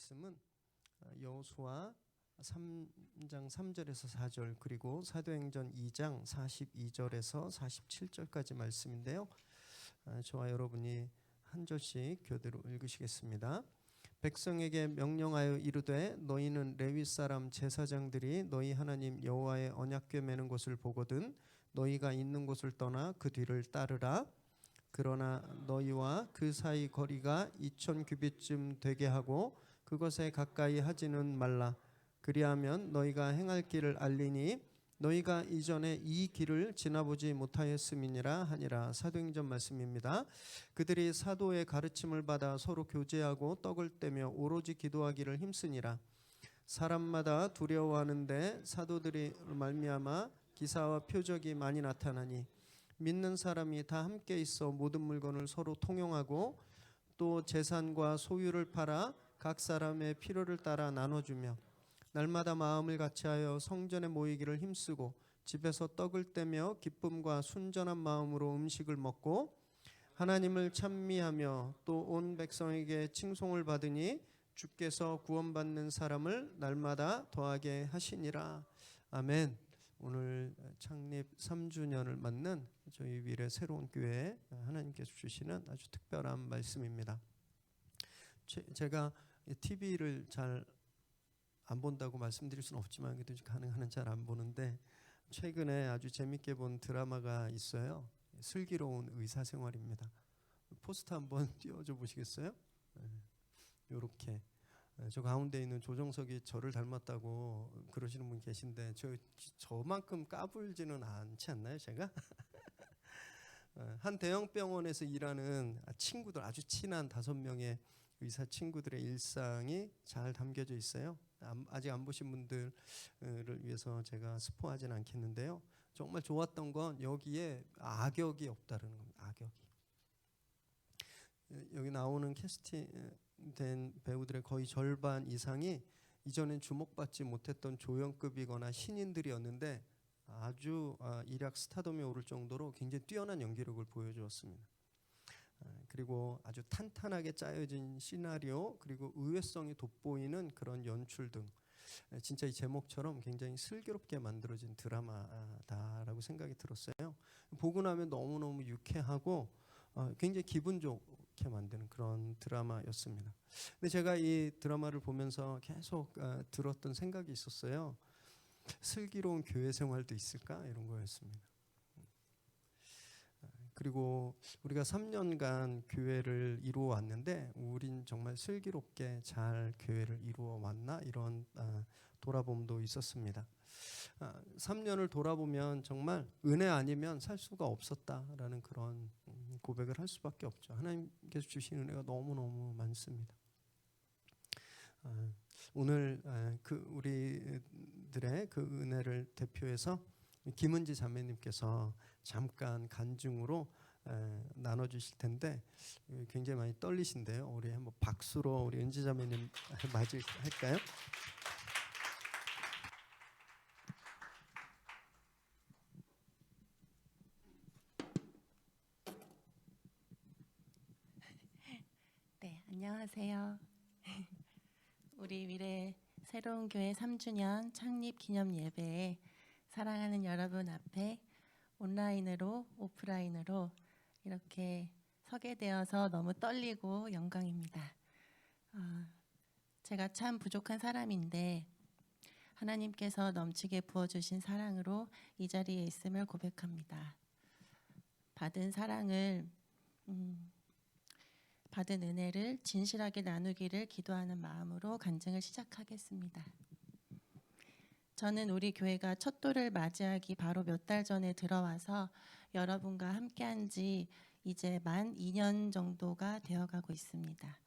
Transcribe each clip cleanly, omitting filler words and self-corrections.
말씀은 여호수아 3장 3절에서 4절 그리고 사도행전 2장 42절에서 47절까지 말씀인데요. 저와 여러분이 한 절씩 교대로 읽으시겠습니다. 백성에게 명령하여 이르되 너희는 레위 사람 제사장들이 너희 하나님 여호와의 언약궤 매는 곳을 보거든 너희가 있는 곳을 떠나 그 뒤를 따르라. 그러나 너희와 그 사이 거리가 2000규빗쯤 되게 하고 그것에 가까이 하지는 말라. 그리하면 너희가 행할 길을 알리니 너희가 이전에 이 길을 지나보지 못하였음이니라 하니라. 사도행전 말씀입니다. 그들이 사도의 가르침을 받아 서로 교제하고 떡을 떼며 오로지 기도하기를 힘쓰니라. 사람마다 두려워하는데 사도들이 말미암아 기사와 표적이 많이 나타나니 믿는 사람이 다 함께 있어 모든 물건을 서로 통용하고 또 재산과 소유를 팔아 각 사람의 필요를 따라 나눠주며 날마다 마음을 같이하여 성전에 모이기를 힘쓰고 집에서 떡을 떼며 기쁨과 순전한 마음으로 음식을 먹고 하나님을 찬미하며 또 온 백성에게 칭송을 받으니 주께서 구원받는 사람을 날마다 더하게 하시니라. 아멘. 오늘 창립 3주년을 맞는 저희 위례 새로운 교회에 하나님께서 주시는 아주 특별한 말씀입니다. 제가 TV를 잘 안 본다고 말씀드릴 수는 없지만 그래도 가능한 한 잘 안 보는데 최근에 아주 재밌게 본 드라마가 있어요. 슬기로운 의사생활입니다. 포스터 한번 띄워줘 보시겠어요? 이렇게 저 가운데 있는 조정석이 저를 닮았다고 그러시는 분 계신데 저만큼 까불지는 않지 않나요, 제가? 한 대형 병원에서 일하는 친구들, 아주 친한 5명의 의사 친구들의 일상이 잘 담겨져 있어요. 아직 안 보신 분들을 위해서 제가 스포하진 않겠는데요. 정말 좋았던 건 여기에 악역이 없다는 겁니다. 악역이. 여기 나오는 캐스팅된 배우들의 거의 절반 이상이 이전엔 주목받지 못했던 조연급이거나 신인들이었는데 아주 일약 스타덤에 오를 정도로 굉장히 뛰어난 연기력을 보여주었습니다. 그리고 아주 탄탄하게 짜여진 시나리오 그리고 의외성이 돋보이는 그런 연출 등 진짜 이 제목처럼 굉장히 슬기롭게 만들어진 드라마다라고 생각이 들었어요. 보고 나면 너무너무 유쾌하고 굉장히 기분 좋게 만드는 그런 드라마였습니다. 근데 제가 이 드라마를 보면서 계속 들었던 생각이 있었어요. 슬기로운 교회 생활도 있을까? 이런 거였습니다. 그리고 우리가 3년간 교회를 이루어 왔는데 우린 정말 슬기롭게 잘 교회를 이루어 왔나? 이런 돌아봄도 있었습니다. 3년을 돌아보면 정말 은혜 아니면 살 수가 없었다라는 그런 고백을 할 수밖에 없죠. 하나님께서 주신 은혜가 너무너무 많습니다. 오늘 우리들의 그 은혜를 대표해서 김은지 자매님께서 잠깐 간증으로 나눠주실 텐데 굉장히 많이 떨리신데요. 우리 한번 박수로 우리 은지 자매님 맞이할까요? 네, 안녕하세요. 우리 미래 새로운 교회 3주년 창립 기념 예배에 사랑하는 여러분 앞에 온라인으로 오프라인으로 이렇게 서게 되어서 너무 떨리고 영광입니다. 제가 참 부족한 사람인데 하나님께서 넘치게 부어주신 사랑으로 이 자리에 있음을 고백합니다. 받은 사랑을 받은 은혜를 진실하게 나누기를 기도하는 마음으로 간증을 시작하겠습니다. 저는 우리 교회가 첫 돌을 맞이하기 바로 몇 달 전에 들어와서 여러분과 함께한 지 이제 만 2년 정도가 되어가고 있습니다.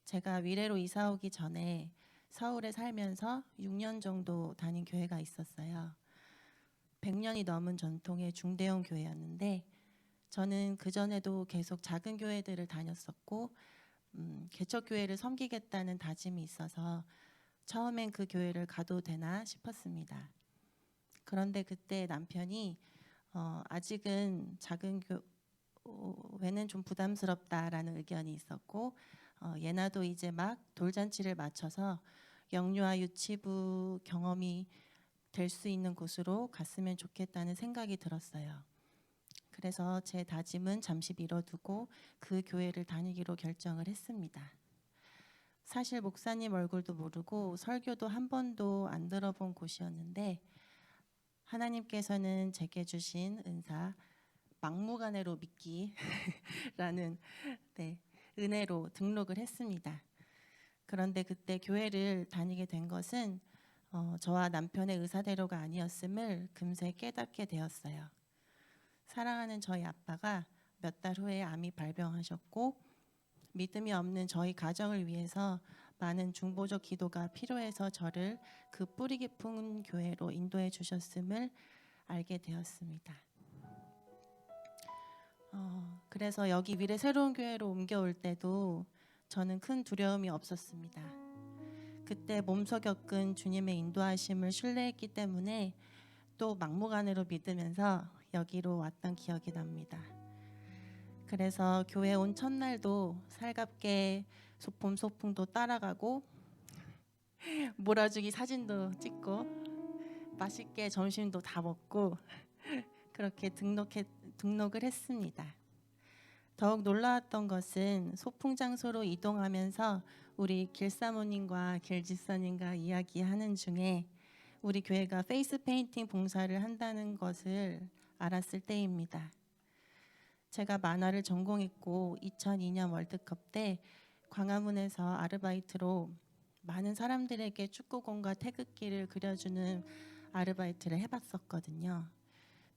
제가 위례로 이사 오기 전에 서울에 살면서 6년 정도 다닌 교회가 있었어요. 100년이 넘은 전통의 중대형 교회였는데 저는 그전에도 계속 작은 교회들을 다녔었고 개척교회를 섬기겠다는 다짐이 있어서 처음엔 그 교회를 가도 되나 싶었습니다. 그런데 그때 남편이 아직은 작은 교회는 좀 부담스럽다라는 의견이 있었고 예나도 이제 막 돌잔치를 마쳐서 영유아 유치부 경험이 될 수 있는 곳으로 갔으면 좋겠다는 생각이 들었어요. 그래서 제 다짐은 잠시 미뤄두고 그 교회를 다니기로 결정을 했습니다. 사실 목사님 얼굴도 모르고 설교도 한 번도 안 들어본 곳이었는데 하나님께서는 제게 주신 은사 막무가내로 믿기라는 은혜로 등록을 했습니다. 그런데 그때 교회를 다니게 된 것은 저와 남편의 의사대로가 아니었음을 금세 깨닫게 되었어요. 사랑하는 저희 아빠가 몇 달 후에 암이 발병하셨고 믿음이 없는 저희 가정을 위해서 많은 중보적 기도가 필요해서 저를 그 뿌리 깊은 교회로 인도해 주셨음을 알게 되었습니다. 그래서 여기 미래 새로운 교회로 옮겨올 때도 저는 큰 두려움이 없었습니다. 그때 몸소 겪은 주님의 인도하심을 신뢰했기 때문에 또 막무가내로 믿으면서 여기로 왔던 기억이 납니다. 그래서 교회 온 첫날도 살갑게 소풍도 따라가고 몰아주기 사진도 찍고 맛있게 점심도 다 먹고 그렇게 등록을 했습니다. 더욱 놀라웠던 것은 소풍 장소로 이동하면서 우리 길사모님과 길집사님과 이야기하는 중에 우리 교회가 페이스 페인팅 봉사를 한다는 것을 알았을 때입니다. 제가 만화를 전공했고 2002년 월드컵 때 광화문에서 아르바이트로 많은 사람들에게 축구공과 태극기를 그려주는 아르바이트를 해봤었거든요.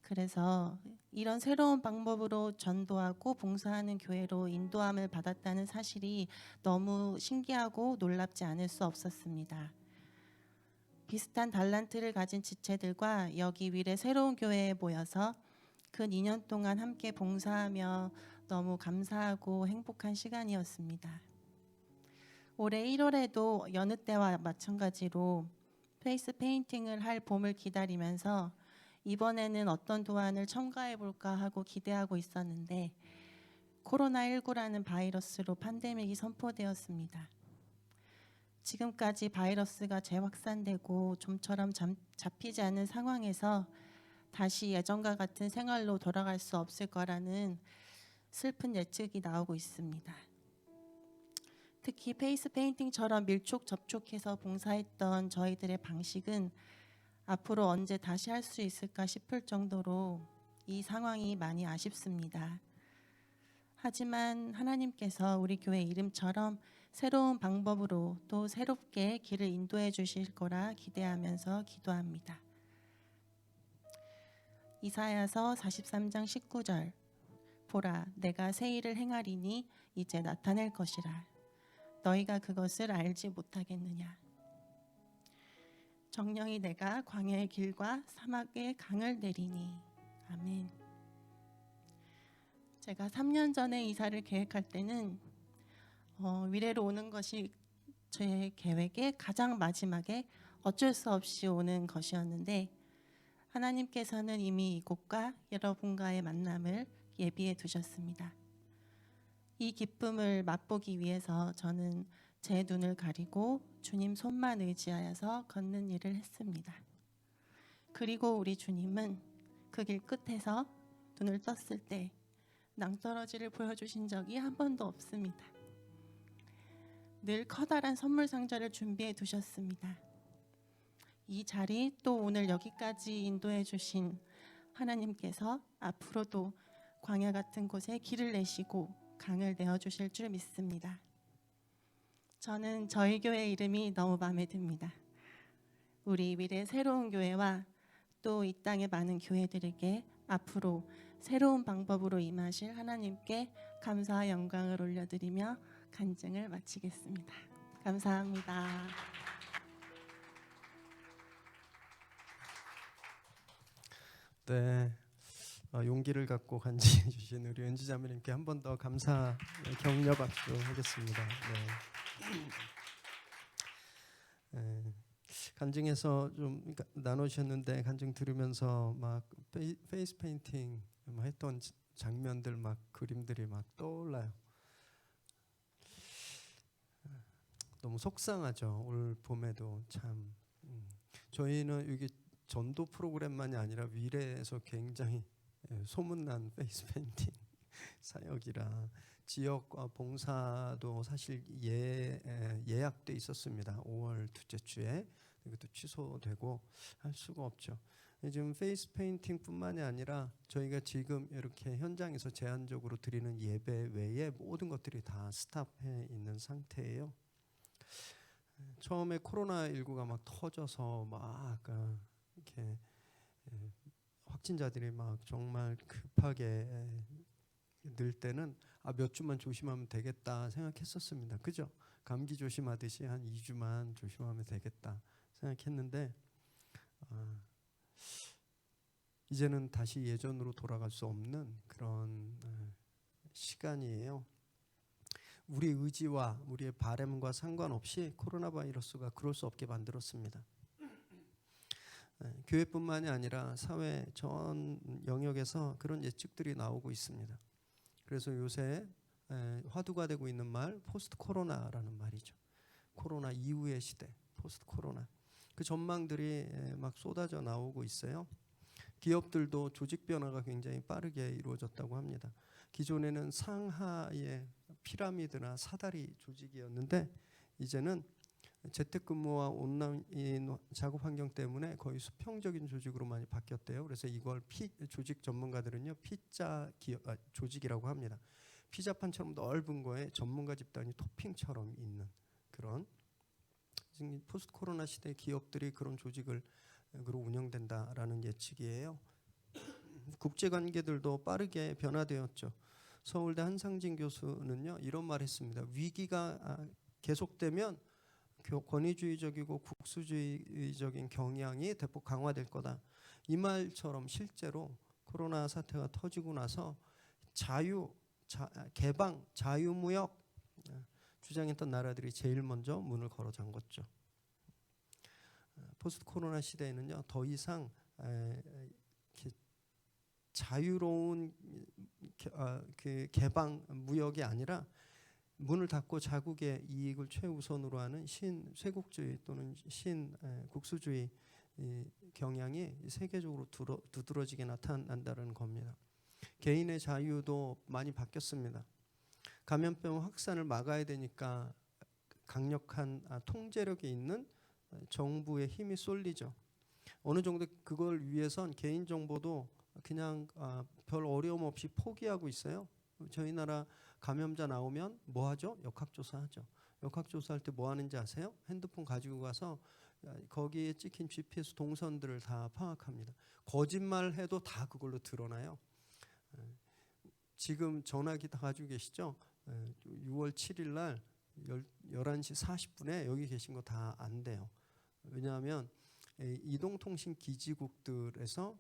그래서 이런 새로운 방법으로 전도하고 봉사하는 교회로 인도함을 받았다는 사실이 너무 신기하고 놀랍지 않을 수 없었습니다. 비슷한 달란트를 가진 지체들과 여기 위례 새로운 교회에 모여서 근 2년 동안 함께 봉사하며 너무 감사하고 행복한 시간이었습니다. 올해 1월에도 여느 때와 마찬가지로 페이스 페인팅을 할 봄을 기다리면서 이번에는 어떤 도안을 첨가해볼까 하고 기대하고 있었는데 코로나19라는 바이러스로 팬데믹이 선포되었습니다. 지금까지 바이러스가 재확산되고 좀처럼 잡히지 않는 상황에서 다시 예전과 같은 생활로 돌아갈 수 없을 거라는 슬픈 예측이 나오고 있습니다. 특히 페이스 페인팅처럼 밀접 접촉해서 봉사했던 저희들의 방식은 앞으로 언제 다시 할 수 있을까 싶을 정도로 이 상황이 많이 아쉽습니다. 하지만 하나님께서 우리 교회 이름처럼 새로운 방법으로 또 새롭게 길을 인도해 주실 거라 기대하면서 기도합니다. 이사야서 43장 19절 보라 내가 새 일을 행하리니 이제 나타낼 것이라 너희가 그것을 알지 못하겠느냐 정령이 내가 광야의 길과 사막의 강을 내리니 아멘. 제가 3년 전에 이사를 계획할 때는 위례로 오는 것이 제 계획의 가장 마지막에 어쩔 수 없이 오는 것이었는데 하나님께서는 이미 이곳과 여러분과의 만남을 예비해 두셨습니다. 이 기쁨을 맛보기 위해서 저는 제 눈을 가리고 주님 손만 의지하여서 걷는 일을 했습니다. 그리고 우리 주님은 그 길 끝에서 눈을 떴을 때 낭떠러지를 보여주신 적이 한 번도 없습니다. 늘 커다란 선물 상자를 준비해 두셨습니다. 이 자리 또 오늘 여기까지 인도해 주신 하나님께서 앞으로도 광야 같은 곳에 길을 내시고 강을 내어 주실 줄 믿습니다. 저는 저희 교회 이름이 너무 마음에 듭니다. 우리 미래 새로운 교회와 또 이 땅의 많은 교회들에게 앞으로 새로운 방법으로 임하실 하나님께 감사와 영광을 올려드리며 간증을 마치겠습니다. 감사합니다. 네, 용기를 갖고 간증해 주신 우리 은지 자매님께 한 번 더 감사 격려 박수 하겠습니다. 네. 간증에서 좀 나누셨는데 간증 들으면서 막 페이스 페인팅 했던 장면들 막 그림들이 막 떠올라요. 너무 속상하죠. 올 봄에도 참 저희는 이게 전도 프로그램만이 아니라 위례에서 굉장히 소문난 페이스 페인팅 사역이라 지역 봉사도 사실 예약돼 있었습니다. 5월 둘째 주에 이것도 취소되고 할 수가 없죠. 지금 페이스 페인팅뿐만이 아니라 저희가 지금 이렇게 현장에서 제한적으로 드리는 예배 외에 모든 것들이 다 스탑해 있는 상태예요. 처음에 코로나19가 막 터져서 막 이렇게 확진자들이 막 정말 급하게 늘 때는 몇 주만 조심하면 되겠다 생각했었습니다. 그죠? 감기 조심하듯이 한 2주만 조심하면 되겠다 생각했는데 이제는 다시 예전으로 돌아갈 수 없는 그런 시간이에요. 우리 의지와 우리의 바람과 상관없이 코로나 바이러스가 그럴 수 없게 만들었습니다. 교회뿐만이 아니라 사회 전 영역에서 그런 예측들이 나오고 있습니다. 그래서 요새 화두가 되고 있는 말 포스트 코로나라는 말이죠. 코로나 이후의 시대, 포스트 코로나. 그 전망들이 막 쏟아져 나오고 있어요. 기업들도 조직 변화가 굉장히 빠르게 이루어졌다고 합니다. 기존에는 상하의 피라미드나 사다리 조직이었는데 이제는 재택근무와 온라인 작업 환경 때문에 거의 수평적인 조직으로 많이 바뀌었대요. 그래서 이걸 조직 전문가들은요 피자 조직이라고 합니다. 피자판처럼 넓은 거에 전문가 집단이 토핑처럼 있는 그런 포스트 코로나 시대 기업들이 그런 조직으로 운영된다라는 예측이에요. 국제 관계들도 빠르게 변화되었죠. 서울대 한상진 교수는요 이런 말했습니다. 위기가 계속되면 권위주의적이고 국수주의적인 경향이 대폭 강화될 거다. 이 말처럼 실제로 코로나 사태가 터지고 나서 개방, 자유무역 주장했던 나라들이 제일 먼저 문을 걸어 잠궜죠. 포스트 코로나 시대에는요 더 이상 자유로운 그 개방 무역이 아니라 문을 닫고 자국의 이익을 최우선으로 하는 쇄국주의 또는 국수주의 경향이 세계적으로 두드러지게 나타난다는 겁니다. 개인의 자유도 많이 바뀌었습니다. 감염병 확산을 막아야 되니까 강력한 통제력이 있는 정부의 힘이 쏠리죠. 어느 정도 그걸 위해선 개인정보도 그냥 별 어려움 없이 포기하고 있어요. 저희 나라 감염자 나오면 뭐 하죠? 역학조사하죠. 역학조사할 때 뭐 하는지 아세요? 핸드폰 가지고 가서 거기에 찍힌 GPS 동선들을 다 파악합니다. 거짓말해도 다 그걸로 드러나요. 지금 전화기 다 가지고 계시죠? 6월 7일 날 11시 40분에 여기 계신 거 다 안 돼요. 왜냐하면 이동통신 기지국들에서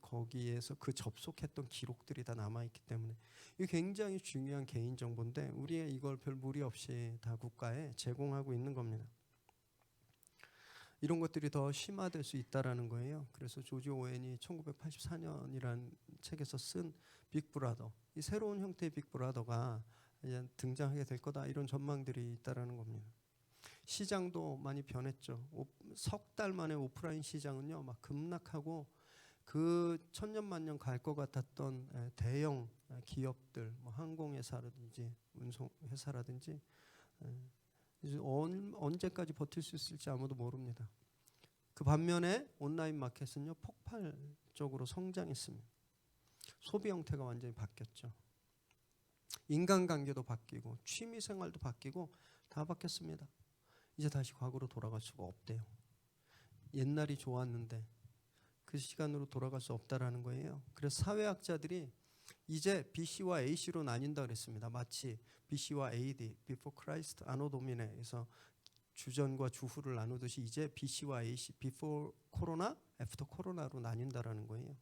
거기에서 그 접속했던 기록들이 다 남아있기 때문에 이게 굉장히 중요한 개인정보인데 우리가 이걸 별 무리 없이 다 국가에 제공하고 있는 겁니다. 이런 것들이 더 심화될 수 있다라는 거예요. 그래서 조지 오웬이 1984년이라는 책에서 쓴 빅브라더, 이 새로운 형태의 빅브라더가 이제 등장하게 될 거다 이런 전망들이 있다라는 겁니다. 시장도 많이 변했죠. 석 달 만에 오프라인 시장은요 막 급락하고 그 천년만년 갈 것 같았던 대형 기업들, 뭐 항공회사라든지 운송회사라든지 이제 언제까지 버틸 수 있을지 아무도 모릅니다. 그 반면에 온라인 마켓은요 폭발적으로 성장했습니다. 소비 형태가 완전히 바뀌었죠. 인간관계도 바뀌고 취미생활도 바뀌고 다 바뀌었습니다. 이제 다시 과거로 돌아갈 수가 없대요. 옛날이 좋았는데 그 시간으로 돌아갈 수 없다라는 거예요. 그래서 사회학자들이 이제 BC와 AC로 나뉜다 그랬습니다. 마치 BC와 AD, Before Christ, Anno Domine에서 주전과 주후를 나누듯이 이제 BC와 AC, Before Corona, After Corona로 나뉜다라는 거예요.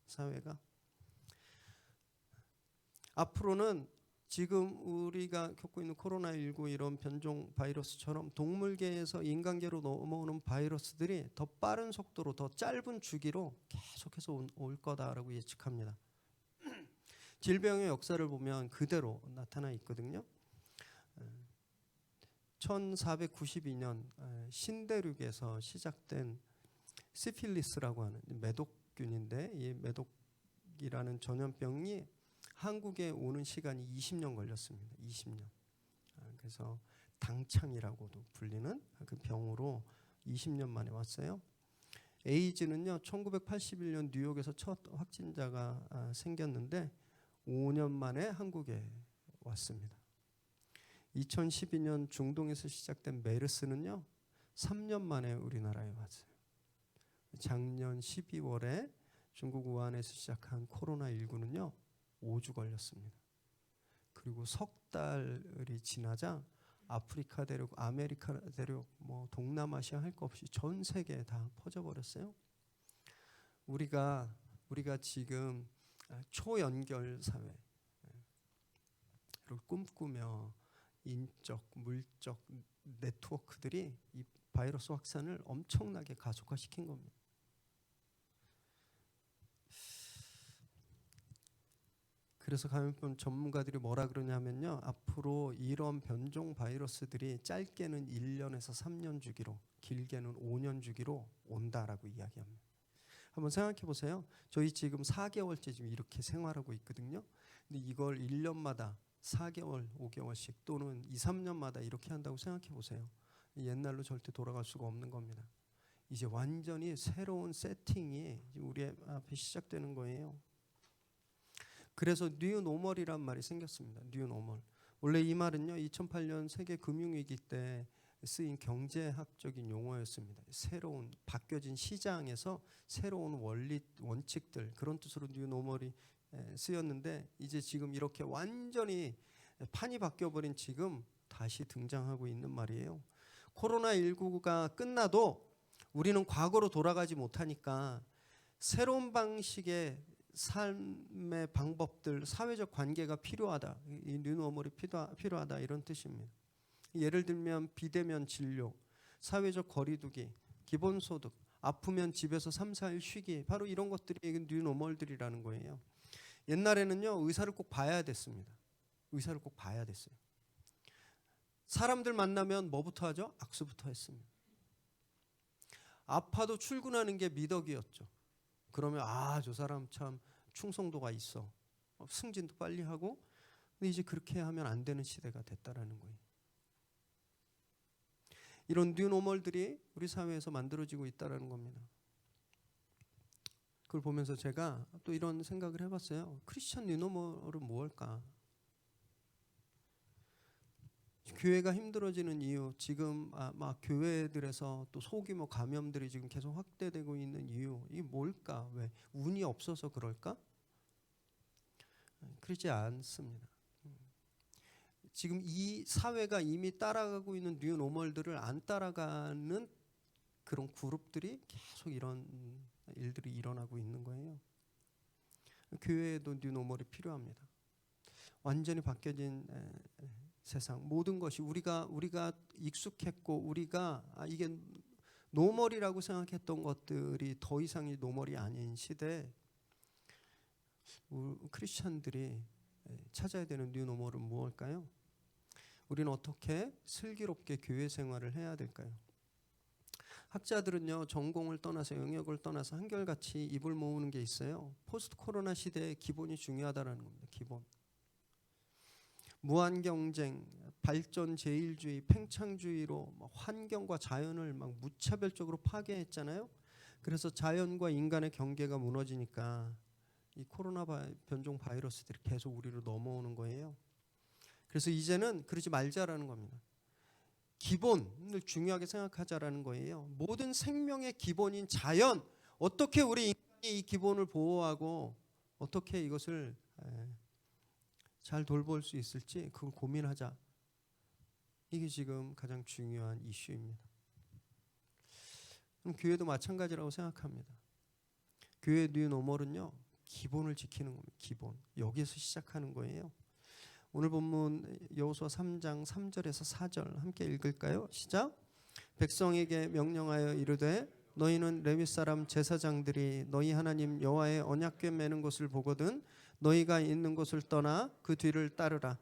사회가. 앞으로는 지금 우리가 겪고 있는 코로나19 이런 변종 바이러스처럼 동물계에서 인간계로 넘어오는 바이러스들이 더 빠른 속도로 더 짧은 주기로 계속해서 올 거다라고 예측합니다. 질병의 역사를 보면 그대로 나타나 있거든요. 1492년 신대륙에서 시작된 시필리스라고 하는 매독균인데, 이 매독이라는 전염병이 한국에 오는 시간이 20년 걸렸습니다. 20년. 그래서 당창이라고도 불리는 그 병으로 20년 만에 왔어요. 에이즈는요, 1981년 뉴욕에서 첫 확진자가 생겼는데 5년 만에 한국에 왔습니다. 2012년 중동에서 시작된 메르스는요, 3년 만에 우리나라에 왔어요. 작년 12월에 중국 우한에서 시작한 코로나19는요, 5주 걸렸습니다. 그리고 석 달이 지나자 아프리카 대륙, 아메리카 대륙, 뭐 동남아시아 할 거 없이 전 세계에 다 퍼져버렸어요. 우리가 지금 초연결 사회를 꿈꾸며 인적, 물적 네트워크들이 이 바이러스 확산을 엄청나게 가속화시킨 겁니다. 그래서 감염병 전문가들이 뭐라 그러냐면요, 앞으로 이런 변종 바이러스들이 짧게는 1년에서 3년 주기로, 길게는 5년 주기로 온다라고 이야기합니다. 한번 생각해 보세요. 저희 지금 4개월째 지금 이렇게 생활하고 있거든요. 근데 이걸 1년마다 4개월, 5개월씩 또는 2, 3년마다 이렇게 한다고 생각해 보세요. 옛날로 절대 돌아갈 수가 없는 겁니다. 이제 완전히 새로운 세팅이 우리 앞에 시작되는 거예요. 그래서 뉴노멀이란 말이 생겼습니다. 뉴노멀. 원래 이 말은요, 2008년 세계 금융위기 때 쓰인 경제학적인 용어였습니다. 새로운 바뀌어진 시장에서 새로운 원리, 원칙들, 그런 뜻으로 뉴노멀이 쓰였는데, 이제 지금 이렇게 완전히 판이 바뀌어버린 지금 다시 등장하고 있는 말이에요. 코로나19가 끝나도 우리는 과거로 돌아가지 못하니까 새로운 방식의 삶의 방법들, 사회적 관계가 필요하다. 이 뉴노멀이 필요하다, 이런 뜻입니다. 예를 들면 비대면 진료, 사회적 거리두기, 기본소득, 아프면 집에서 3, 4일 쉬기, 바로 이런 것들이 뉴노멀들이라는 거예요. 옛날에는요, 의사를 꼭 봐야 됐습니다. 의사를 꼭 봐야 됐어요. 사람들 만나면 뭐부터 하죠? 악수부터 했습니다. 아파도 출근하는 게 미덕이었죠. 그러면 저 사람 참 충성도가 있어. 승진도 빨리 하고. 근데 이제 그렇게 하면 안 되는 시대가 됐다라는 거예요. 이런 뉴노멀들이 우리 사회에서 만들어지고 있다라는 겁니다. 그걸 보면서 제가 또 이런 생각을 해봤어요. 크리스천 뉴노멀은 무엇일까? 교회가 힘들어지는 이유, 지금 막 교회들에서 또 소규모 감염들이 지금 계속 확대되고 있는 이유, 이게 뭘까? 왜? 운이 없어서 그럴까? 그렇지 않습니다. 지금 이 사회가 이미 따라가고 있는 뉴노멀들을 안 따라가는 그런 그룹들이 계속 이런 일들이 일어나고 있는 거예요. 교회에도 뉴노멀이 필요합니다. 완전히 바뀌어진 세상, 모든 것이 우리가 익숙했고 우리가 이게 노멀이라고 생각했던 것들이 더 이상이 노멀이 아닌 시대에 크리스천들이 찾아야 되는 뉴노멀은 무엇일까요? 우리는 어떻게 슬기롭게 교회 생활을 해야 될까요? 학자들은요, 전공을 떠나서 영역을 떠나서 한결같이 입을 모으는 게 있어요. 포스트 코로나 시대의 기본이 중요하다는 겁니다. 기본. 무한 경쟁, 발전 제일주의, 팽창주의로 환경과 자연을 막 무차별적으로 파괴했잖아요. 그래서 자연과 인간의 경계가 무너지니까 이 코로나 변종 바이러스들이 계속 우리로 넘어오는 거예요. 그래서 이제는 그러지 말자라는 겁니다. 기본을 중요하게 생각하자라는 거예요. 모든 생명의 기본인 자연, 어떻게 우리 인간이 이 기본을 보호하고 어떻게 이것을 잘 돌볼 수 있을지 그걸 고민하자. 이게 지금 가장 중요한 이슈입니다. 그럼 교회도 마찬가지라고 생각합니다. 교회 뉴노멀은요, 기본을 지키는 겁니다. 기본. 여기에서 시작하는 거예요. 오늘 본문 여호수아 3장 3절에서 4절 함께 읽을까요? 시작. 백성에게 명령하여 이르되 너희는 레위 사람 제사장들이 너희 하나님 여호와의 언약궤 매는 것을 보거든 너희가 있는 곳을 떠나 그 뒤를 따르라.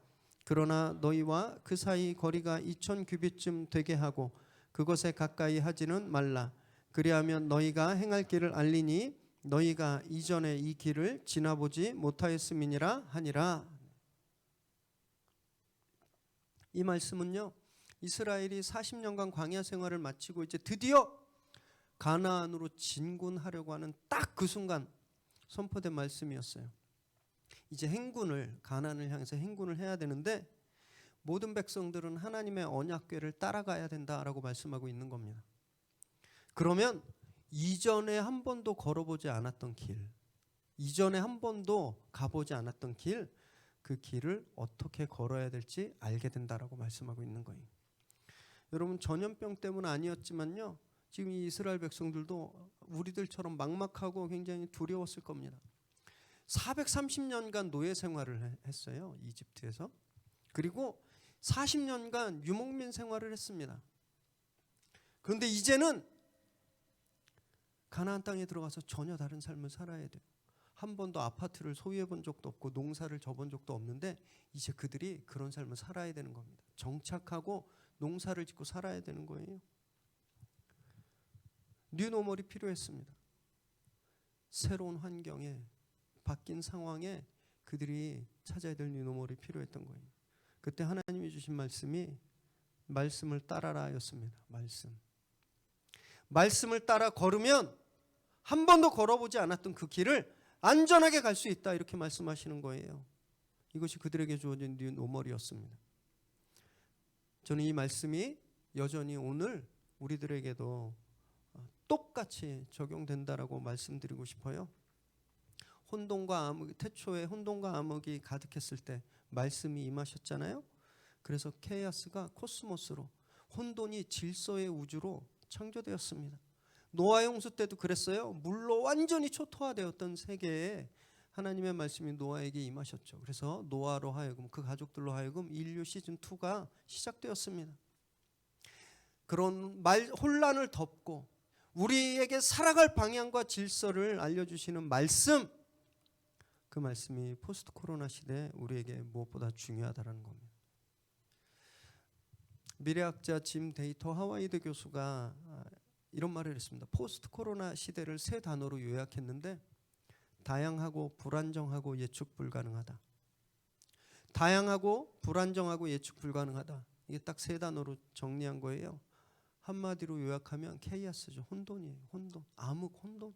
그러나 너희와 그 사이 거리가 2000규빗쯤 되게 하고 그것에 가까이 하지는 말라. 그리하면 너희가 행할 길을 알리니 너희가 이전에 이 길을 지나보지 못하였음이니라 하니라. 이 말씀은요, 이스라엘이 40년간 광야 생활을 마치고 이제 드디어 가나안으로 진군하려고 하는 딱 그 순간 선포된 말씀이었어요. 이제 행군을, 가나안을 향해서 행군을 해야 되는데 모든 백성들은 하나님의 언약궤를 따라가야 된다라고 말씀하고 있는 겁니다. 그러면 이전에 한 번도 걸어보지 않았던 길, 이전에 한 번도 가보지 않았던 길, 그 길을 어떻게 걸어야 될지 알게 된다라고 말씀하고 있는 거예요. 여러분, 전염병 때문은 아니었지만요, 지금 이 이스라엘 백성들도 우리들처럼 막막하고 굉장히 두려웠을 겁니다. 430년간 노예 생활을 했어요, 이집트에서. 그리고 40년간 유목민 생활을 했습니다. 그런데 이제는 가나안 땅에 들어가서 전혀 다른 삶을 살아야 돼요. 한 번도 아파트를 소유해 본 적도 없고 농사를 져본 적도 없는데 이제 그들이 그런 삶을 살아야 되는 겁니다. 정착하고 농사를 짓고 살아야 되는 거예요. 뉴노멀이 필요했습니다. 새로운 환경에, 바뀐 상황에 그들이 찾아야 될 뉴노멀이 필요했던 거예요. 그때 하나님이 주신 말씀이 말씀을 따라라 였습니다. 말씀을 따라 걸으면 한 번도 걸어보지 않았던 그 길을 안전하게 갈 수 있다, 이렇게 말씀하시는 거예요. 이것이 그들에게 주어진 뉴노멀이었습니다. 저는 이 말씀이 여전히 오늘 우리들에게도 똑같이 적용된다라고 말씀드리고 싶어요. 혼돈과 암흑, 태초에 혼돈과 암흑이 가득했을 때 말씀이 임하셨잖아요. 그래서 케이아스가 코스모스로, 혼돈이 질서의 우주로 창조되었습니다. 노아의 홍수 때도 그랬어요. 물로 완전히 초토화되었던 세계에 하나님의 말씀이 노아에게 임하셨죠. 그래서 노아로 하여금, 그 가족들로 하여금 인류 시즌2가 시작되었습니다. 그런 혼란을 덮고 우리에게 살아갈 방향과 질서를 알려주시는 말씀, 그 말씀이 포스트 코로나 시대에 우리에게 무엇보다 중요하다는 겁니다. 미래학자 짐 데이터 하와이드 교수가 이런 말을 했습니다. 포스트 코로나 시대를 세 단어로 요약했는데 다양하고 불안정하고 예측 불가능하다. 다양하고 불안정하고 예측 불가능하다. 이게 딱 세 단어로 정리한 거예요. 한마디로 요약하면 케이아스죠. 혼돈이에요. 혼돈. 암흑 혼돈.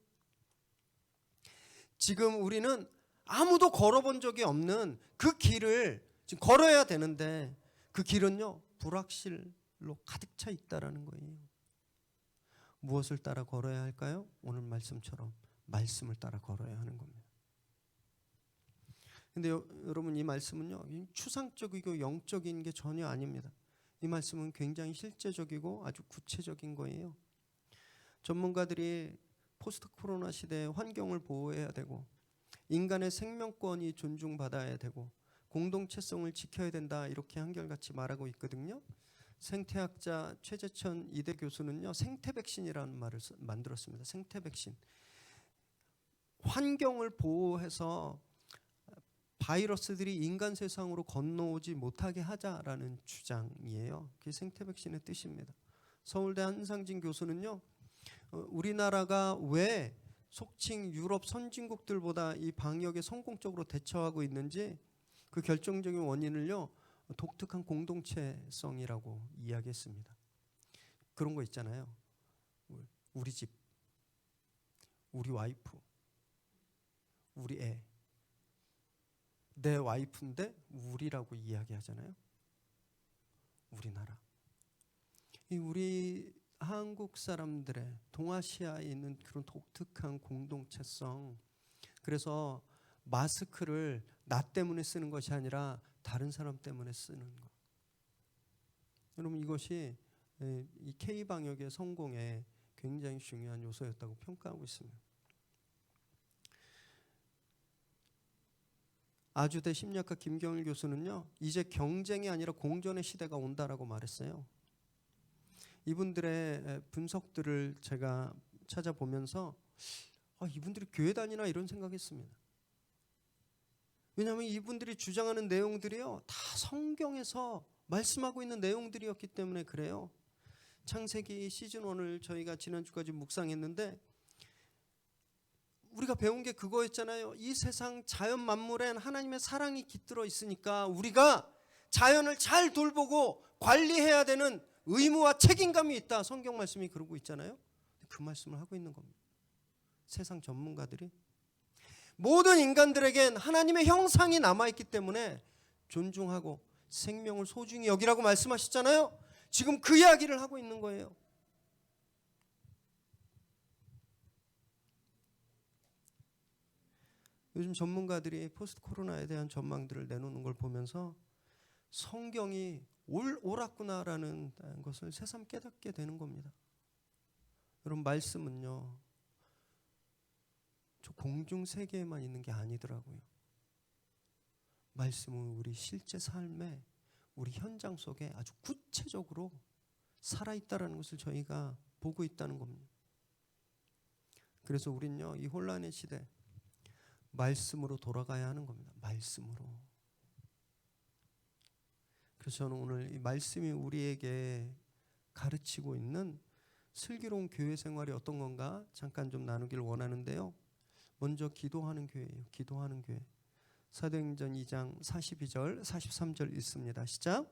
지금 우리는 아무도 걸어본 적이 없는 그 길을 지금 걸어야 되는데 그 길은요, 불확실로 가득 차 있다라는 거예요. 무엇을 따라 걸어야 할까요? 오늘 말씀처럼 말씀을 따라 걸어야 하는 겁니다. 근데 여러분, 이 말씀은요, 추상적이고 영적인 게 전혀 아닙니다. 이 말씀은 굉장히 실제적이고 아주 구체적인 거예요. 전문가들이 포스트 코로나 시대에 환경을 보호해야 되고 인간의 생명권이 존중받아야 되고 공동체성을 지켜야 된다, 이렇게 한결같이 말하고 있거든요. 생태학자 최재천 이대 교수는요, 생태백신이라는 말을 만들었습니다. 생태백신. 환경을 보호해서 바이러스들이 인간 세상으로 건너오지 못하게 하자라는 주장이에요. 그게 생태백신의 뜻입니다. 서울대 한상진 교수는요, 우리나라가 왜 속칭 유럽 선진국들보다 이 방역에 성공적으로 대처하고 있는지 그 결정적인 원인을요, 독특한 공동체성이라고 이야기했습니다. 그런 거 있잖아요. 우리 집, 우리 와이프, 우리 애. 내 와이프인데 우리라고 이야기하잖아요. 우리나라. 이 우리 한국 사람들의 동아시아에 있는 그런 독특한 공동체성. 그래서 마스크를 나 때문에 쓰는 것이 아니라 다른 사람 때문에 쓰는 것. 여러분, 이것이 이 K방역의 성공에 굉장히 중요한 요소였다고 평가하고 있습니다. 아주대 심리학과 김경일 교수는요, 이제 경쟁이 아니라 공존의 시대가 온다라고 말했어요. 이분들의 분석들을 제가 찾아보면서 이분들이 교회 다니나 이런 생각했습니다. 왜냐하면 이분들이 주장하는 내용들이요, 다 성경에서 말씀하고 있는 내용들이었기 때문에 그래요. 창세기 시즌 1을 저희가 지난주까지 묵상했는데 우리가 배운 게 그거였잖아요. 이 세상 자연 만물엔 하나님의 사랑이 깃들어 있으니까 우리가 자연을 잘 돌보고 관리해야 되는 의무와 책임감이 있다. 성경 말씀이 그러고 있잖아요. 그 말씀을 하고 있는 겁니다. 세상 전문가들이 모든 인간들에겐 하나님의 형상이 남아있기 때문에 존중하고 생명을 소중히 여기라고 말씀하셨잖아요. 지금 그 이야기를 하고 있는 거예요. 요즘 전문가들이 포스트 코로나에 대한 전망들을 내놓는 걸 보면서 성경이 옳았구나라는 것을 새삼 깨닫게 되는 겁니다. 여러분, 말씀은요, 저 공중 세계에만 있는 게 아니더라고요. 말씀은 우리 실제 삶에, 우리 현장 속에 아주 구체적으로 살아있다는 것을 저희가 보고 있다는 겁니다. 그래서 우린요, 이 혼란의 시대 말씀으로 돌아가야 하는 겁니다. 말씀으로. 그래서 저는 오늘 이 말씀이 우리에게 가르치고 있는 슬기로운 교회 생활이 어떤 건가 잠깐 좀 나누길 원하는데요. 먼저 기도하는 교회예요. 기도하는 교회. 사도행전 2장 42절 43절 읽습니다. 시작.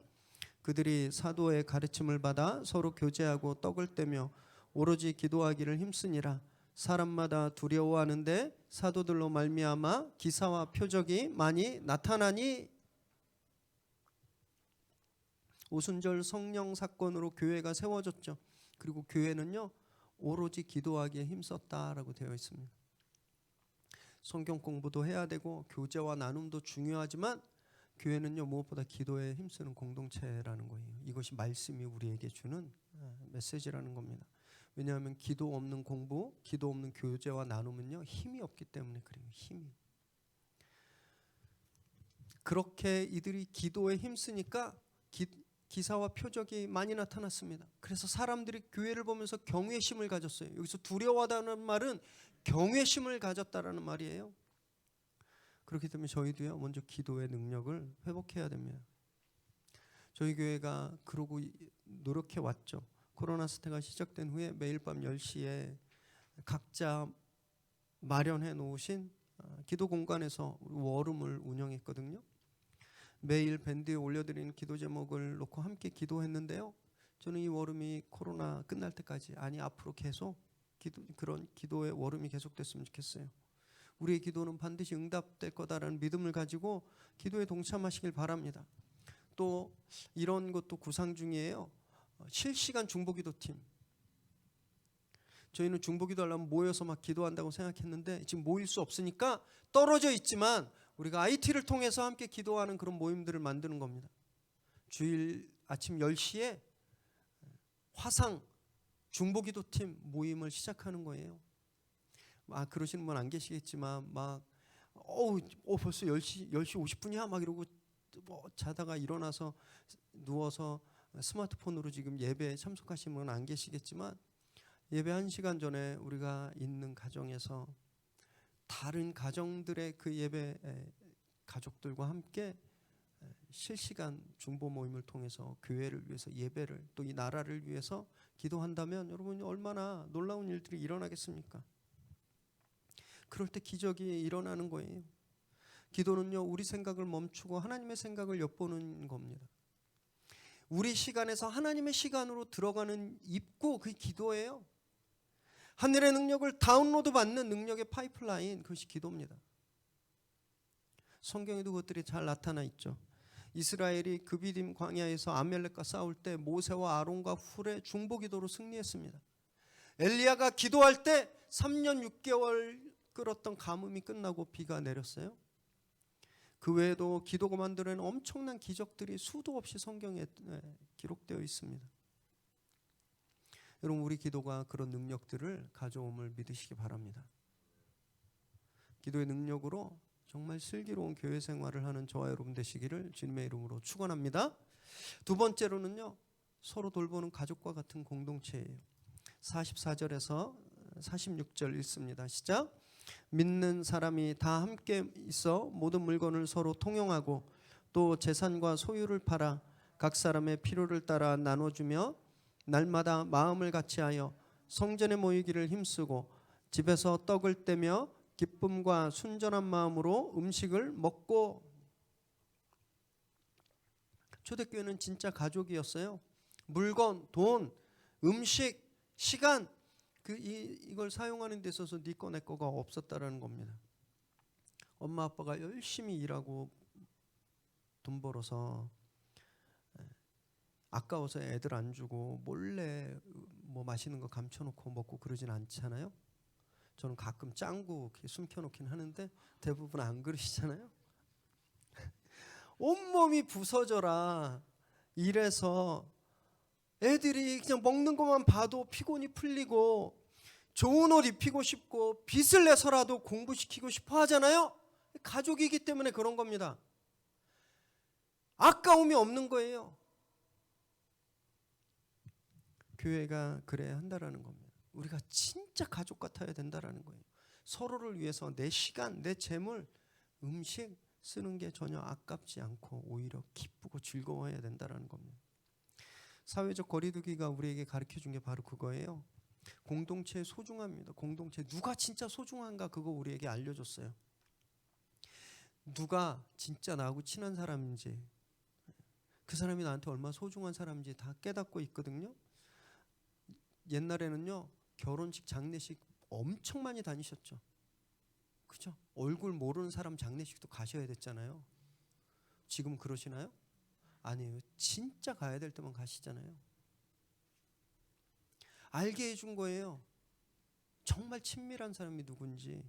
그들이 사도의 가르침을 받아 서로 교제하고 떡을 떼며 오로지 기도하기를 힘쓰니라. 사람마다 두려워하는데 사도들로 말미암아 기사와 표적이 많이 나타나니. 오순절 성령 사건으로 교회가 세워졌죠. 그리고 교회는요, 오로지 기도하기에 힘썼다라고 되어 있습니다. 성경 공부도 해야 되고 교제와 나눔도 중요하지만 교회는요, 무엇보다 기도에 힘쓰는 공동체라는 거예요. 이것이 말씀이 우리에게 주는 메시지라는 겁니다. 왜냐하면 기도 없는 공부, 기도 없는 교제와 나눔은요, 힘이 없기 때문에 그래요. 힘이. 그렇게 이들이 기도에 힘쓰니까 기사와 표적이 많이 나타났습니다. 그래서 사람들이 교회를 보면서 경외심을 가졌어요. 여기서 두려워하다는 말은 경외심을 가졌다라는 말이에요. 그렇기 때문에 저희도요, 먼저 기도의 능력을 회복해야 됩니다. 저희 교회가 그러고 노력해 왔죠. 코로나 사태가 시작된 후에 매일 밤 10시에 각자 마련해 놓으신 기도 공간에서 워룸을 운영했거든요. 매일 밴드에 올려드리는 기도 제목을 놓고 함께 기도했는데요. 저는 이 워룸이 코로나 끝날 때까지, 아니 앞으로 계속 그런 기도의 워룸이 계속됐으면 좋겠어요. 우리의 기도는 반드시 응답될 거다라는 믿음을 가지고 기도에 동참하시길 바랍니다. 또 이런 것도 구상 중이에요. 실시간 중보기도팀. 저희는 중보기도 하려면 모여서 막 기도한다고 생각했는데 지금 모일 수 없으니까 떨어져 있지만 우리가 IT를 통해서 함께 기도하는 그런 모임들을 만드는 겁니다. 주일 아침 10시에 화상 중보기도팀 모임을 시작하는 거예요. 그러시는 분 안 계시겠지만 벌써 10시 50분이야 막 이러고 자다가 일어나서 누워서 스마트폰으로 지금 예배에 참석하시는 분은 안 계시겠지만 예배 1시간 전에 우리가 있는 가정에서 다른 가정들의 그 예배 가족들과 함께 실시간 중보 모임을 통해서 교회를 위해서, 예배를, 또 이 나라를 위해서 기도한다면 여러분 얼마나 놀라운 일들이 일어나겠습니까? 그럴 때 기적이 일어나는 거예요. 기도는요, 우리 생각을 멈추고 하나님의 생각을 엿보는 겁니다. 우리 시간에서 하나님의 시간으로 들어가는 입구, 그게 기도예요. 하늘의 능력을 다운로드 받는 능력의 파이프라인, 그것이 기도입니다. 성경에도 그것들이 잘 나타나 있죠. 이스라엘이 그비딤 광야에서 아멜렉과 싸울 때 모세와 아론과 훌의 중보기도로 승리했습니다. 엘리야가 기도할 때 3년 6개월 끓었던 가뭄이 끝나고 비가 내렸어요. 그 외에도 기도가 만들어낸 엄청난 기적들이 수도 없이 성경에 기록되어 있습니다. 여러분, 우리 기도가 그런 능력들을 가져옴을 믿으시기 바랍니다. 기도의 능력으로 정말 슬기로운 교회 생활을 하는 저와 여러분 되시기를 주님의 이름으로 축원합니다. 두 번째로는요, 서로 돌보는 가족과 같은 공동체예요. 44절에서 46절 읽습니다. 시작. 믿는 사람이 다 함께 있어 모든 물건을 서로 통용하고 또 재산과 소유를 팔아 각 사람의 필요를 따라 나눠주며 날마다 마음을 같이하여 성전에 모이기를 힘쓰고 집에서 떡을 떼며 기쁨과 순전한 마음으로 음식을 먹고. 초대교회는 진짜 가족이었어요. 물건, 돈, 음식, 시간, 이걸 사용하는 데 있어서 네 거 내 거가 없었다라는 겁니다. 엄마 아빠가 열심히 일하고 돈 벌어서 아까워서 애들 안 주고 몰래 뭐 맛있는 거 감춰놓고 먹고 그러진 않잖아요. 저는 가끔 짱구 숨겨놓긴 하는데 대부분 안 그러시잖아요. 온몸이 부서져라 이래서 애들이 그냥 먹는 것만 봐도 피곤이 풀리고 좋은 옷 입히고 싶고 빚을 내서라도 공부시키고 싶어 하잖아요. 가족이기 때문에 그런 겁니다. 아까움이 없는 거예요. 교회가 그래야 한다라는 겁니다. 우리가 진짜 가족 같아야 된다라는 거예요. 서로를 위해서 내 시간, 내 재물, 음식 쓰는 게 전혀 아깝지 않고 오히려 기쁘고 즐거워야 된다라는 겁니다. 사회적 거리두기가 우리에게 가르쳐준 게 바로 그거예요. 공동체의 소중함입니다. 공동체 누가 진짜 소중한가 그거 우리에게 알려줬어요. 누가 진짜 나하고 친한 사람인지 그 사람이 나한테 얼마나 소중한 사람인지 다 깨닫고 있거든요. 옛날에는요 결혼식 장례식 엄청 많이 다니셨죠. 그죠? 얼굴 모르는 사람 장례식도 가셔야 됐잖아요. 지금 그러시나요? 아니에요. 진짜 가야 될 때만 가시잖아요. 알게 해준 거예요. 정말 친밀한 사람이 누군지.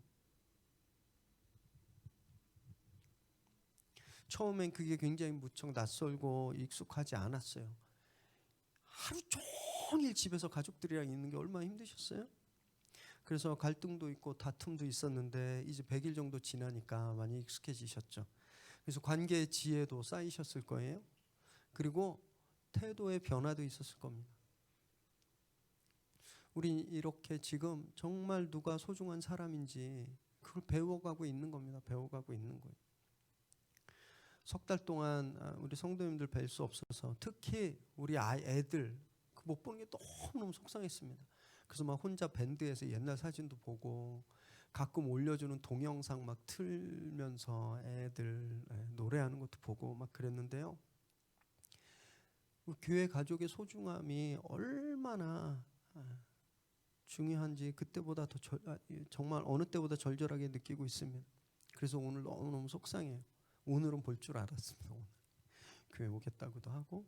처음엔 그게 굉장히 무척 낯설고 익숙하지 않았어요. 하루 종일 집에서 가족들이랑 있는 게 얼마나 힘드셨어요? 그래서 갈등도 있고 다툼도 있었는데 이제 100일 정도 지나니까 많이 익숙해지셨죠. 그래서 관계의 지혜도 쌓이셨을 거예요. 그리고 태도의 변화도 있었을 겁니다. 우리 이렇게 지금 정말 누가 소중한 사람인지 그걸 배워가고 있는 겁니다. 배워가고 있는 거예요. 석 달 동안 우리 성도님들 뵐 수 없어서 특히 우리 애들 못 보는 게 너무너무 속상했습니다. 그래서 막 혼자 밴드에서 옛날 사진도 보고 가끔 올려주는 동영상 막 틀면서 애들 노래하는 것도 보고 막 그랬는데요. 교회 가족의 소중함이 얼마나 중요한지 그때보다 더 정말 어느 때보다 절절하게 느끼고 있습니다. 그래서 오늘 너무너무 속상해요. 오늘은 볼 줄 알았습니다. 오늘 교회 오겠다고도 하고.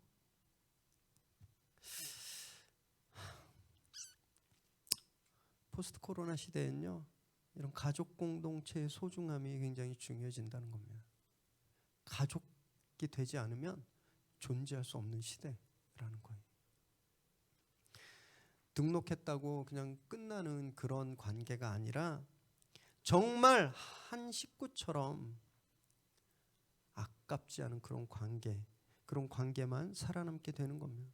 포스트 코로나 시대엔요 이런 가족 공동체의 소중함이 굉장히 중요해진다는 겁니다. 가족이 되지 않으면 존재할 수 없는 시대라는 거예요. 등록했다고 그냥 끝나는 그런 관계가 아니라 정말 한 식구처럼 아깝지 않은 그런 관계만 살아남게 되는 겁니다.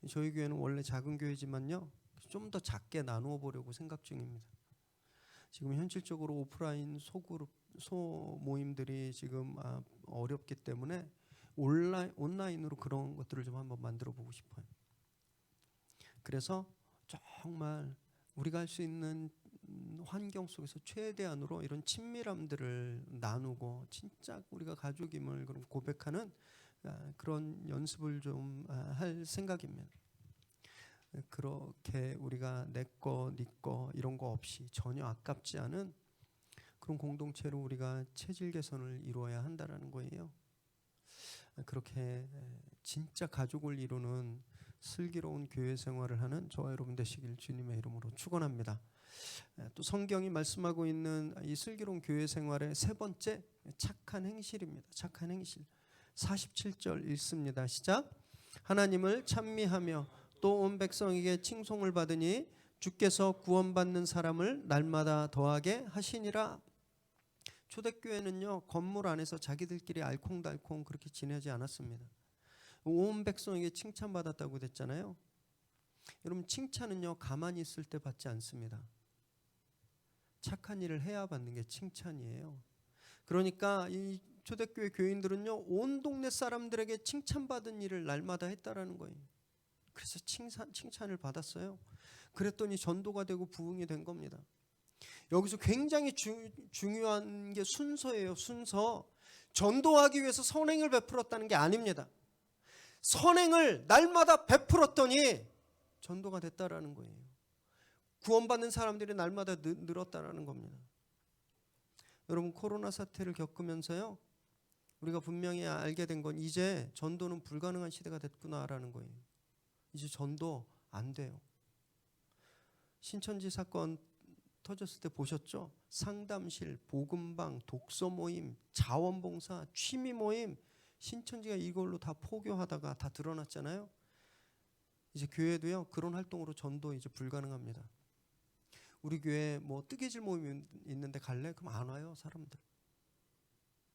저희 교회는 원래 작은 교회지만요 좀 더 작게 나누어 보려고 생각 중입니다. 지금 현실적으로 오프라인 소모임들이 지금 어렵기 때문에 온라인으로 그런 것들을 좀 한번 만들어 보고 싶어요. 그래서 정말 우리가 할 수 있는 환경 속에서 최대한으로 이런 친밀함들을 나누고 진짜 우리가 가족임을 고백하는 그런 연습을 좀 할 생각입니다. 그렇게 우리가 내 거, 네 거 이런 거 없이 전혀 아깝지 않은 그런 공동체로 우리가 체질 개선을 이루어야 한다라는 거예요. 그렇게 진짜 가족을 이루는 슬기로운 교회 생활을 하는 저와 여러분 되시길 주님의 이름으로 축원합니다. 또 성경이 말씀하고 있는 이 슬기로운 교회 생활의 세 번째 착한 행실입니다. 착한 행실. 47절 읽습니다. 시작. 하나님을 찬미하며 또 온 백성에게 칭송을 받으니 주께서 구원받는 사람을 날마다 더하게 하시니라. 초대교회는요 건물 안에서 자기들끼리 알콩달콩 그렇게 지내지 않았습니다. 온 백성에게 칭찬받았다고 됐잖아요. 여러분 칭찬은요 가만히 있을 때 받지 않습니다. 착한 일을 해야 받는 게 칭찬이에요. 그러니까 이 초대교회 교인들은요, 온 동네 사람들에게 칭찬받은 일을 날마다 했다라는 거예요. 그래서 칭찬을 받았어요. 그랬더니 전도가 되고 부흥이 된 겁니다. 여기서 굉장히 중요한 게 순서예요. 순서. 전도하기 위해서 선행을 베풀었다는 게 아닙니다. 선행을 날마다 베풀었더니 전도가 됐다라는 거예요. 구원받는 사람들이 날마다 늘었다라는 겁니다. 여러분, 코로나 사태를 겪으면서요, 우리가 분명히 알게 된 건 이제 전도는 불가능한 시대가 됐구나라는 거예요. 이제 전도 안 돼요. 신천지 사건 터졌을 때 보셨죠? 상담실, 복음방, 독서 모임, 자원봉사, 취미 모임, 신천지가 이걸로 다 포교하다가 다 드러났잖아요. 이제 교회도요, 그런 활동으로 전도 이제 불가능합니다. 우리 교회 뭐 뜨개질 모임이 있는데 갈래? 그럼 안 와요, 사람들.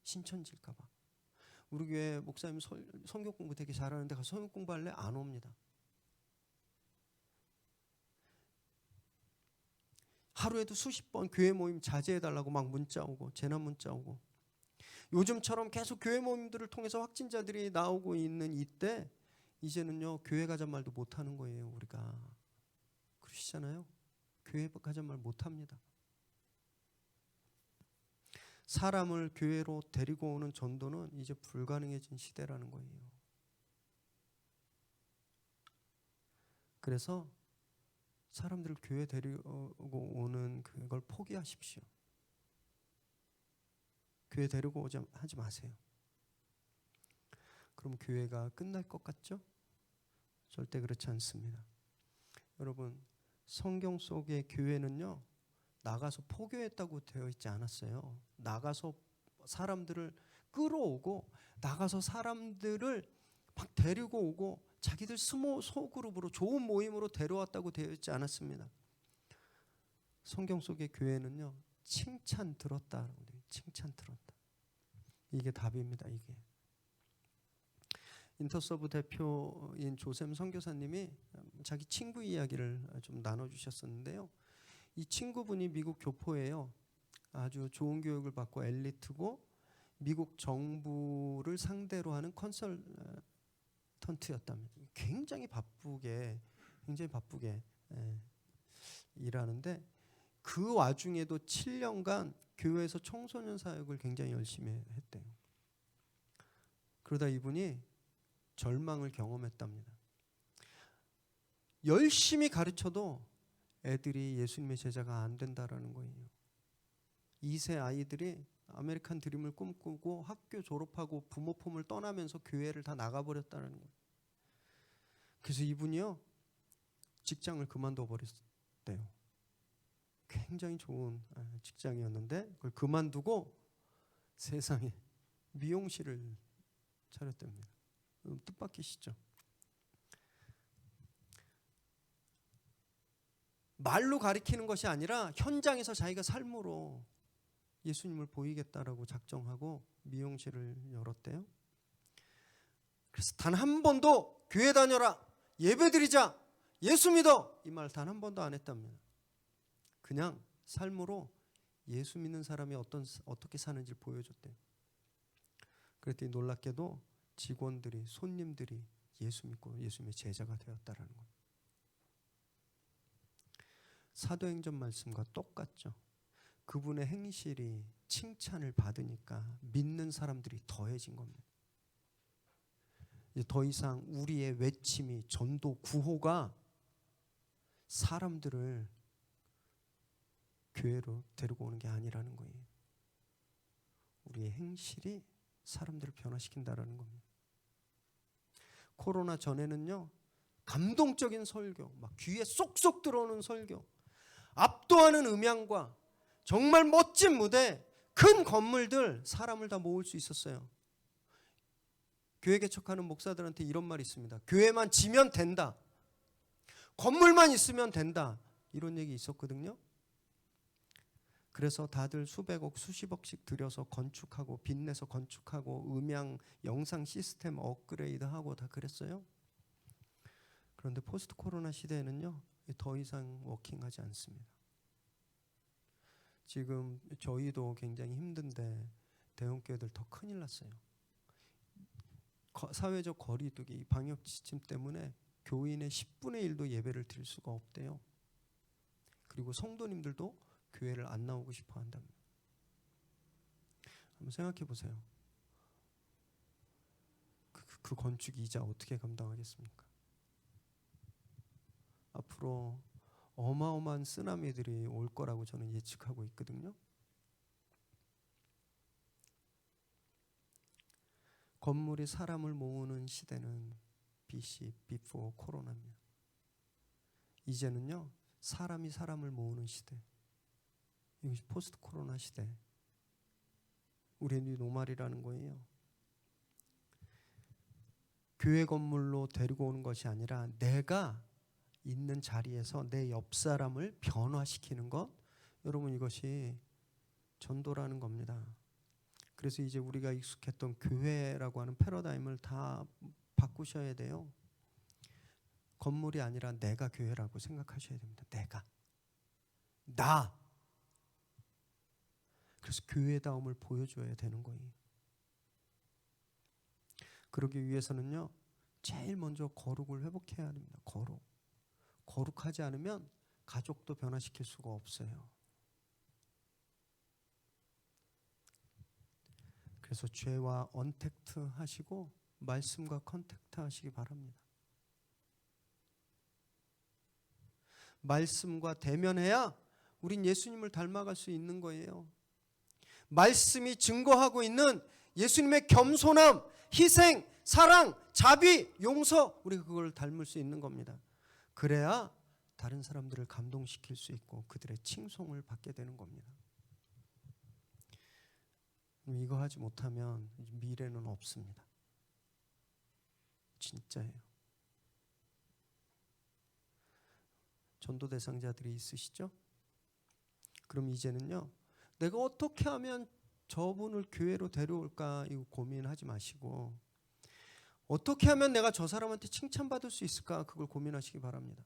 신천지일까 봐. 우리 교회 목사님 성경 공부 되게 잘하는데 가서 성경 공부할래? 안 옵니다. 하루에도 수십 번 교회 모임 자제해달라고 막 문자 오고 재난 문자 오고, 요즘처럼 계속 교회 모임들을 통해서 확진자들이 나오고 있는 이때 이제는요, 교회 가잔 말도 못하는 거예요. 우리가 그러시잖아요. 교회 가잔 말 못합니다. 사람을 교회로 데리고 오는 전도는 이제 불가능해진 시대라는 거예요. 그래서 사람들을 교회 데리고 오는 그걸 포기하십시오. 교회 데리고 하지 마세요. 그럼 교회가 끝날 것 같죠? 절대 그렇지 않습니다. 여러분, 성경 속의 교회는요, 나가서 포교했다고 되어 있지 않았어요. 나가서 사람들을 끌어오고, 나가서 사람들을 막 데리고 오고, 자기들 소그룹으로 좋은 모임으로 데려왔다고 되어 있지 않았습니다. 성경 속의 교회는요, 칭찬 들었다. 칭찬 들었다. 이게 답입니다. 이게. 인터서브 대표인 조샘 선교사님이 자기 친구 이야기를 좀 나눠주셨었는데요. 이 친구분이 미국 교포예요. 아주 좋은 교육을 받고 엘리트고 미국 정부를 상대로 하는 컨설턴트였답니다. 굉장히 바쁘게 일하는데, 그 와중에도 7년간 교회에서 청소년 사역을 굉장히 열심히 했대요. 그러다 이분이 절망을 경험했답니다. 열심히 가르쳐도 애들이 예수님의 제자가 안 된다라는 거예요. 2세 아이들이 아메리칸 드림을 꿈꾸고 학교 졸업하고 부모 품을 떠나면서 교회를 다 나가버렸다는 거예요. 그래서 이분이요, 직장을 그만둬 버렸대요. 굉장히 좋은 직장이었는데 그걸 그만두고 세상에 미용실을 차렸답니다. 뜻밖이시죠? 말로 가리키는 것이 아니라 현장에서 자기가 삶으로 예수님을 보이겠다라고 작정하고 미용실을 열었대요. 그래서 단 한 번도 교회 다녀라, 예배드리자, 예수 믿어, 이 말 단 한 번도 안 했답니다. 그냥 삶으로 예수 믿는 사람이 어떻게 사는지를 보여줬대요. 그랬더니 놀랍게도 직원들이, 손님들이 예수 믿고 예수님의 제자가 되었다라는 거예요. 사도행전 말씀과 똑같죠. 그분의 행실이 칭찬을 받으니까 믿는 사람들이 더해진 겁니다. 이제 더 이상 우리의 외침이, 전도, 구호가 사람들을 교회로 데리고 오는 게 아니라는 거예요. 우리의 행실이 사람들을 변화시킨다라는 겁니다. 코로나 전에는요, 감동적인 설교, 막 귀에 쏙쏙 들어오는 설교, 압도하는 음향과 정말 멋진 무대, 큰 건물들, 사람을 다 모을 수 있었어요. 교회 개척하는 목사들한테 이런 말이 있습니다. 교회만 지면 된다. 건물만 있으면 된다. 이런 얘기 있었거든요. 그래서 다들 수백억, 수십억씩 들여서 건축하고, 빚내서 건축하고, 음향, 영상 시스템 업그레이드하고 다 그랬어요. 그런데 포스트 코로나 시대에는요, 더 이상 워킹하지 않습니다. 지금 저희도 굉장히 힘든데 대형교회들 더 큰일 났어요. 사회적 거리두기 방역 지침 때문에 교인의 10분의 1도 예배를 드릴 수가 없대요. 그리고 성도님들도 교회를 안 나오고 싶어 한답니다. 한번 생각해 보세요. 그 건축 이자 어떻게 감당하겠습니까? 앞으로 어마어마한 쓰나미들이 올 거라고 저는 예측하고 있거든요. 건물이 사람을 모으는 시대는 BC, before 코로나입니다. 이제는요, 사람이 사람을 모으는 시대. 이것이 포스트 코로나 시대. 우리의 노말이라는 거예요. 교회 건물로 데리고 오는 것이 아니라 내가 있는 자리에서 내 옆 사람을 변화시키는 것, 여러분 이것이 전도라는 겁니다. 그래서 이제 우리가 익숙했던 교회라고 하는 패러다임을 다 바꾸셔야 돼요. 건물이 아니라 내가 교회라고 생각하셔야 됩니다. 나. 그래서 교회다움을 보여줘야 되는 거예요. 그러기 위해서는요, 제일 먼저 거룩을 회복해야 합니다. 거룩하지 않으면 가족도 변화시킬 수가 없어요. 그래서 죄와 언택트 하시고 말씀과 컨택트 하시기 바랍니다. 말씀과 대면해야 우린 예수님을 닮아갈 수 있는 거예요. 말씀이 증거하고 있는 예수님의 겸손함, 희생, 사랑, 자비, 용서, 우리가 그걸 닮을 수 있는 겁니다. 그래야 다른 사람들을 감동시킬 수 있고 그들의 칭송을 받게 되는 겁니다. 이거 하지 못하면 미래는 없습니다. 진짜예요. 전도 대상자들이 있으시죠? 그럼 이제는요, 내가 어떻게 하면 저분을 교회로 데려올까 이거 고민하지 마시고 어떻게 하면 내가 저 사람한테 칭찬받을 수 있을까 그걸 고민하시기 바랍니다.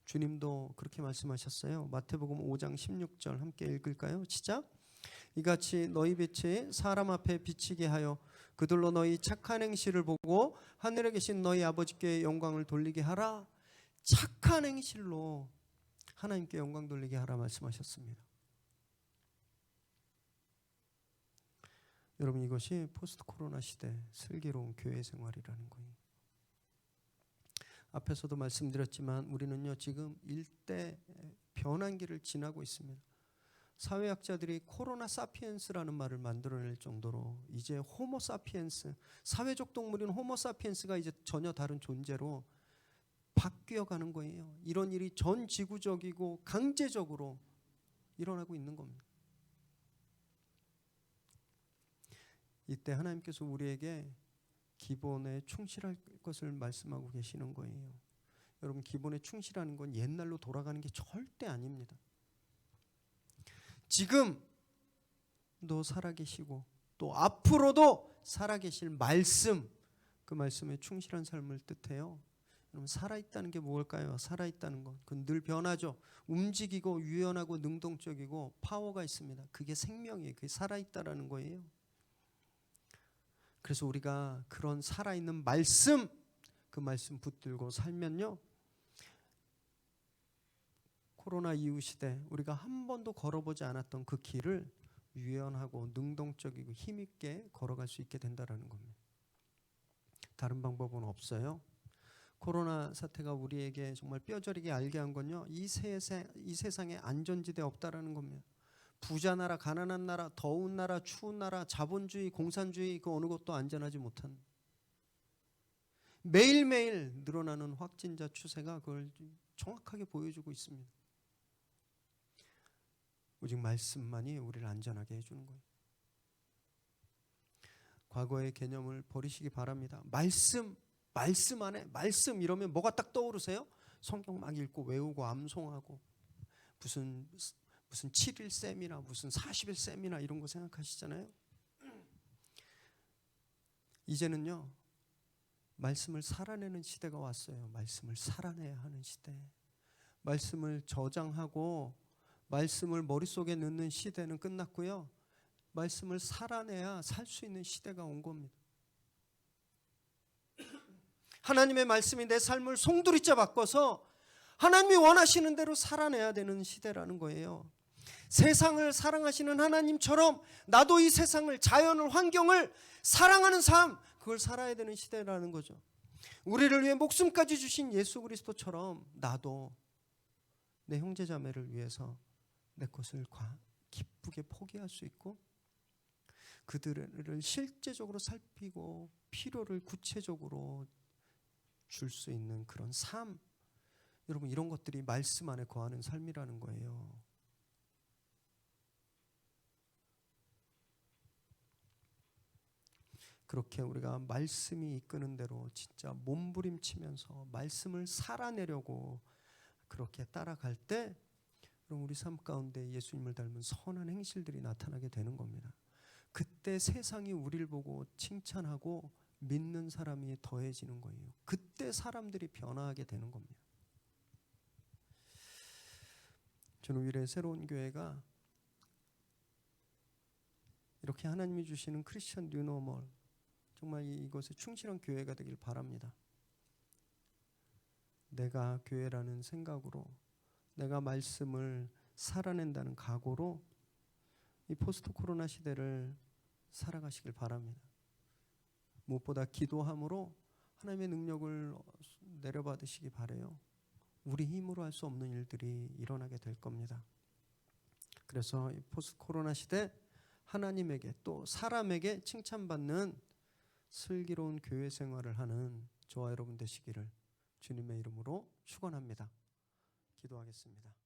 주님도 그렇게 말씀하셨어요. 마태복음 5장 16절 함께 읽을까요? 시작. 이같이 너희 빛이 사람 앞에 비치게 하여 그들로 너희 착한 행실을 보고 하늘에 계신 너희 아버지께 영광을 돌리게 하라. 착한 행실로 하나님께 영광 돌리게 하라 말씀하셨습니다. 여러분 이것이 포스트 코로나 시대 슬기로운 교회 생활이라는 거예요. 앞에서도 말씀드렸지만 우리는요 지금 일대 변환기를 지나고 있습니다. 사회학자들이 코로나 사피엔스라는 말을 만들어낼 정도로 이제 호모 사피엔스, 사회적 동물인 호모 사피엔스가 이제 전혀 다른 존재로 바뀌어가는 거예요. 이런 일이 전 지구적이고 강제적으로 일어나고 있는 겁니다. 이때 하나님께서 우리에게 기본에 충실할 것을 말씀하고 계시는 거예요. 여러분 기본에 충실하는 건 옛날로 돌아가는 게 절대 아닙니다. 지금도 살아계시고 또 앞으로도 살아계실 말씀, 그 말씀에 충실한 삶을 뜻해요. 여러분 살아있다는 게 뭘까요? 살아있다는 건 그건 늘 변하죠. 움직이고 유연하고 능동적이고 파워가 있습니다. 그게 생명이에요. 그게 살아있다라는 거예요. 그래서 우리가 그런 살아있는 말씀, 그 말씀 붙들고 살면요 코로나 이후 시대 우리가 한 번도 걸어보지 않았던 그 길을 유연하고 능동적이고 힘있게 걸어갈 수 있게 된다는 겁니다. 다른 방법은 없어요. 코로나 사태가 우리에게 정말 뼈저리게 알게 한 건요 이 세상에 안전지대 없다라는 겁니다. 부자 나라, 가난한 나라, 더운 나라, 추운 나라, 자본주의, 공산주의 그 어느 것도 안전하지 못한 매일매일 늘어나는 확진자 추세가 그걸 정확하게 보여주고 있습니다. 오직 말씀만이 우리를 안전하게 해주는 거예요. 과거의 개념을 버리시기 바랍니다. 말씀 안에 말씀 이러면 뭐가 딱 떠오르세요? 성경 막 읽고 외우고 암송하고 무슨 7일 셈이나 무슨 40일 셈이나 이런 거 생각하시잖아요. 이제는요 말씀을 살아내는 시대가 왔어요. 말씀을 살아내야 하는 시대. 말씀을 저장하고 말씀을 머릿속에 넣는 시대는 끝났고요. 말씀을 살아내야 살 수 있는 시대가 온 겁니다. 하나님의 말씀이 내 삶을 송두리째 바꿔서 하나님이 원하시는 대로 살아내야 되는 시대라는 거예요. 세상을 사랑하시는 하나님처럼 나도 이 세상을, 자연을, 환경을 사랑하는 삶, 그걸 살아야 되는 시대라는 거죠. 우리를 위해 목숨까지 주신 예수 그리스도처럼 나도 내 형제 자매를 위해서 내 것을 기쁘게 포기할 수 있고 그들을 실제적으로 살피고 필요를 구체적으로 줄 수 있는 그런 삶, 여러분 이런 것들이 말씀 안에 거하는 삶이라는 거예요. 그렇게 우리가 말씀이 이끄는 대로 진짜 몸부림치면서 말씀을 살아내려고 그렇게 따라갈 때 그럼 우리 삶 가운데 예수님을 닮은 선한 행실들이 나타나게 되는 겁니다. 그때 세상이 우리를 보고 칭찬하고 믿는 사람이 더해지는 거예요. 그때 사람들이 변화하게 되는 겁니다. 저는 위례 새로운 교회가 이렇게 하나님이 주시는 크리스천 뉴노멀, 정말 이것에 충실한 교회가 되길 바랍니다. 내가 교회라는 생각으로, 내가 말씀을 살아낸다는 각오로 이 포스트 코로나 시대를 살아가시길 바랍니다. 무엇보다 기도함으로 하나님의 능력을 내려받으시기 바라요. 우리 힘으로 할 수 없는 일들이 일어나게 될 겁니다. 그래서 이 포스트 코로나 시대 하나님에게 또 사람에게 칭찬받는 슬기로운 교회 생활을 하는 저와 여러분 되시기를 주님의 이름으로 축원합니다. 기도하겠습니다.